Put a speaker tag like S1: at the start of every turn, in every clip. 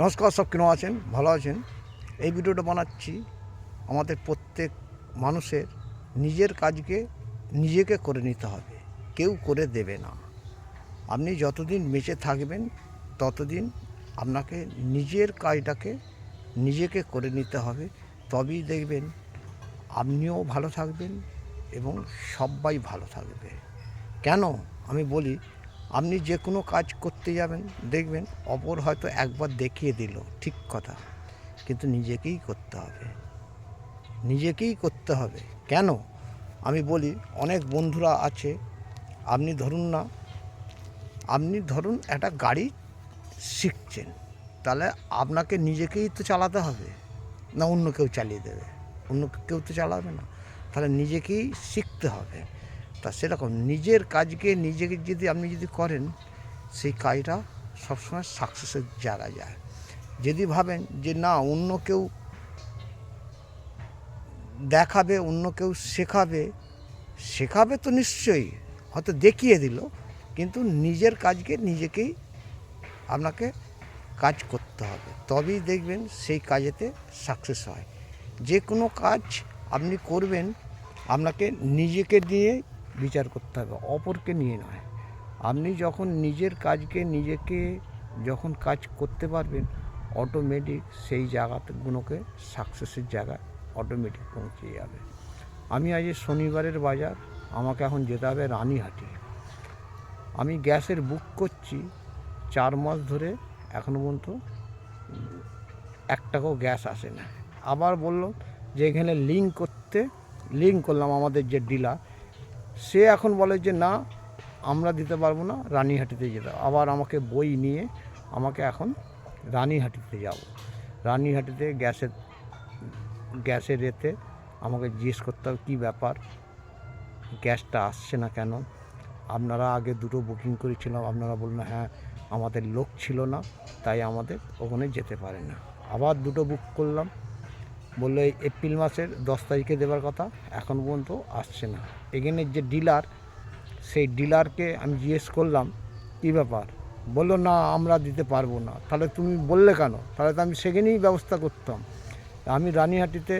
S1: নমস্কার, সব কেমন আছেন? ভালো আছেন? এই ভিডিওটা বানাচ্ছি আমাদের প্রত্যেক মানুষের নিজের কাজকে নিজেকে করে নিতে হবে, কেউ করে দেবে না। আপনি যতদিন বেঁচে থাকবেন ততদিন আপনাকে নিজের কাজটাকে নিজেকে করে নিতে হবে, তবেই দেখবেন আপনিও ভালো থাকবেন এবং সবাই ভালো থাকবে। কেন আমি বলি, আপনি যে কোনো কাজ করতে যাবেন দেখবেন অপর হয়তো একবার দেখিয়ে দিল, ঠিক কথা, কিন্তু নিজেকেই করতে হবে, নিজেকেই করতে হবে। কেন আমি বলি, অনেক বন্ধুরা আছে, আপনি ধরুন একটা গাড়ি শিখছেন, তাহলে আপনাকে নিজেকেই তো চালাতে হবে, না অন্য কেউ চালিয়ে দেবে? অন্য কেউ তো চালাবে না, তাহলে নিজেকেই শিখতে হবে। তা সেরকম নিজের কাজকে নিজেকে আপনি যদি করেন, সেই কাজটা সবসময় সাকসেসের জায়গায় যায়। যদি ভাবেন যে না, অন্য কেউ দেখাবে, অন্য কেউ শেখাবে তো নিশ্চয়ই, হয়তো দেখিয়ে দিল, কিন্তু নিজের কাজকে নিজেকেই আপনাকে কাজ করতে হবে, তবেই দেখবেন সেই কাজেতে সাকসেস হয়। যে কোনো কাজ আপনি করবেন, আপনাকে নিজেকে নিয়ে বিচার করতে হবে, অপরকে নিয়ে নয়। আপনি যখন নিজের কাজকে নিজেকে যখন কাজ করতে পারবেন, অটোমেটিক সেই জায়গাগুলোকে সাকসেসের জায়গায় অটোমেটিক পৌঁছে যাবে। আমি আজ শনিবারের বাজার, আমাকে এখন যেতে হবে রানীহাটি। আমি গ্যাসের বুক করছি 4 মাস ধরে, এখনও পর্যন্ত 1 টাকাও গ্যাস আসে না। আবার বলল যে এখানে লিঙ্ক করলাম, আমাদের যে ডিলার, সে এখন বলে যে না, আমরা দিতে পারবো না, রানীহাটিতে যেতে। আবার আমাকে বই নিয়ে আমাকে এখন রানীহাটিতে যাব। রানীহাটিতে গ্যাসের এতে আমাকে জিজ্ঞেস করতে হবে কী ব্যাপার, গ্যাসটা আসছে না কেন। আপনারা আগে 2টো বুকিং করেছিলাম, আপনারা বললেন হ্যাঁ আমাদের লোক ছিল না, তাই আমাদের ওখানে যেতে পারে না। আবার 2টো বুক করলাম, বললো এই এপ্রিল মাসের 10 তারিখে দেওয়ার কথা, এখন পর্যন্ত আসছে না। এখানে যে ডিলার, সেই ডিলারকে আমি জিজ্ঞেস করলাম কী ব্যাপার, বললো না আমরা দিতে পারবো না। তাহলে তুমি বললে কেন? তাহলে তো আমি সেখানেই ব্যবস্থা করতাম। আমি রানীহাটিতে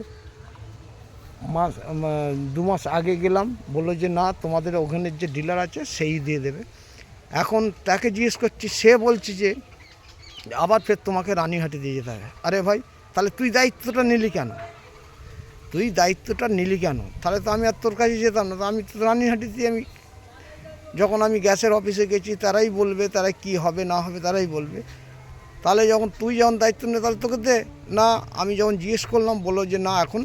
S1: 2 মাস আগে গেলাম, বললো যে না, তোমাদের ওখানের যে ডিলার আছে সেই দিয়ে দেবে। এখন তাকে জিজ্ঞেস করছি, সে বলছে যে আবার ফের তোমাকে রানীহাটি দিয়ে যেতে হবে। আরে ভাই, তাহলে তুই দায়িত্বটা নিলি কেন? তাহলে তো আমি আর তোর কাছে যেতাম না। তো আমি তো রানীহাটিতে, যখন আমি গ্যাসের অফিসে গেছি, তারাই বলবে, তারা কি হবে না হবে তারাই বলবে। তাহলে তুই যখন দায়িত্ব নে, তাহলে তোকে দে না। আমি যখন জিজ্ঞেস করলাম, বললো যে না, এখন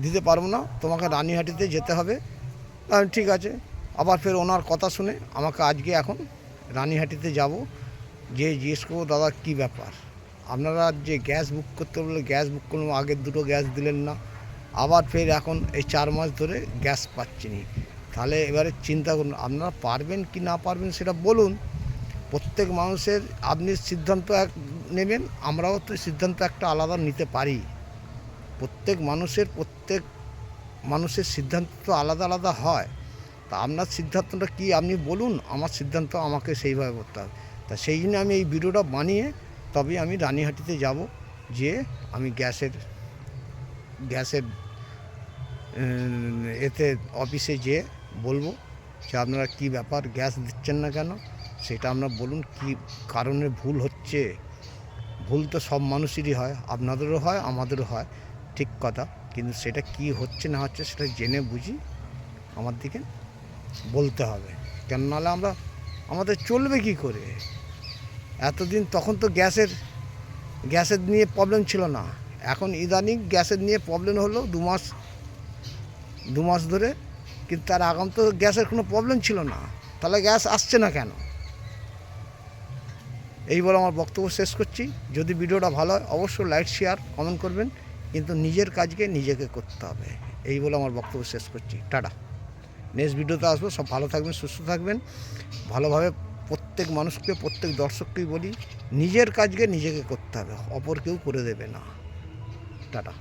S1: দিতে পারবো না, তোমাকে রানীহাটিতে যেতে হবে। ঠিক আছে। আবার ফের ওনার কথা শুনে আমাকে আজকে এখন রানীহাটিতে যাব, যে জিজ্ঞেস করবো দাদা কী ব্যাপার, আপনারা যে গ্যাস বুক করতে বললে গ্যাস বুক করলাম, আগের 2টো গ্যাস দিলেন না, আবার ফের এখন এই 4 মাস ধরে গ্যাস পাচ্ছি না। তাহলে এবারে চিন্তা করুন, আপনারা পারবেন কি না পারবেন সেটা বলুন। প্রত্যেক মানুষের আপনি সিদ্ধান্ত নেবেন, আমরাও তো সিদ্ধান্ত একটা আলাদা নিতে পারি। প্রত্যেক মানুষের সিদ্ধান্ত তো আলাদা আলাদা হয়। তা আপনার সিদ্ধান্তটা কি আপনি বলুন, আমার সিদ্ধান্ত আমাকে সেইভাবে করতে হবে। তা সেই জন্য আমি এই ভিডিওটা বানিয়ে তবেই আমি রানীহাটিতে যাব, যে আমি গ্যাসের এতে অফিসে যেয়ে বলবো যে আপনারা কী ব্যাপার, গ্যাস দিচ্ছেন না কেন, সেটা আপনারা বলুন, কী কারণে ভুল হচ্ছে। ভুল তো সব মানুষেরই হয়, আপনাদেরও হয়, আমাদেরও হয়, ঠিক কথা, কিন্তু সেটা কি হচ্ছে না হচ্ছে সেটা জেনে বুঝি আমার দিকে বলতে হবে। কেন, নাহলে আমাদের চলবে কি করে? এতদিন তখন তো গ্যাসের নিয়ে প্রবলেম ছিল না, এখন ইদানিং গ্যাসের নিয়ে প্রবলেম হলো 2 মাস ধরে, কিন্তু তার আগাম তো গ্যাসের কোনো প্রবলেম ছিল না, তাহলে গ্যাস আসছে না কেন? এই বলে আমার বক্তব্য শেষ করছি। যদি ভিডিওটা ভালো হয় অবশ্যই লাইক, শেয়ার, কমেন্ট করবেন, কিন্তু নিজের কাজকে নিজেকে করতে হবে। এই বলে আমার বক্তব্য শেষ করছি। টাটা। নেক্সট ভিডিওতে আসবো। সব ভালো থাকবেন, সুস্থ থাকবেন, ভালোভাবে। প্রত্যেক মানুষকে, প্রত্যেক দর্শককেই বলি, নিজের কাজকে নিজেকে করতে হবে, অপর কেউ করে দেবে না। টাটা।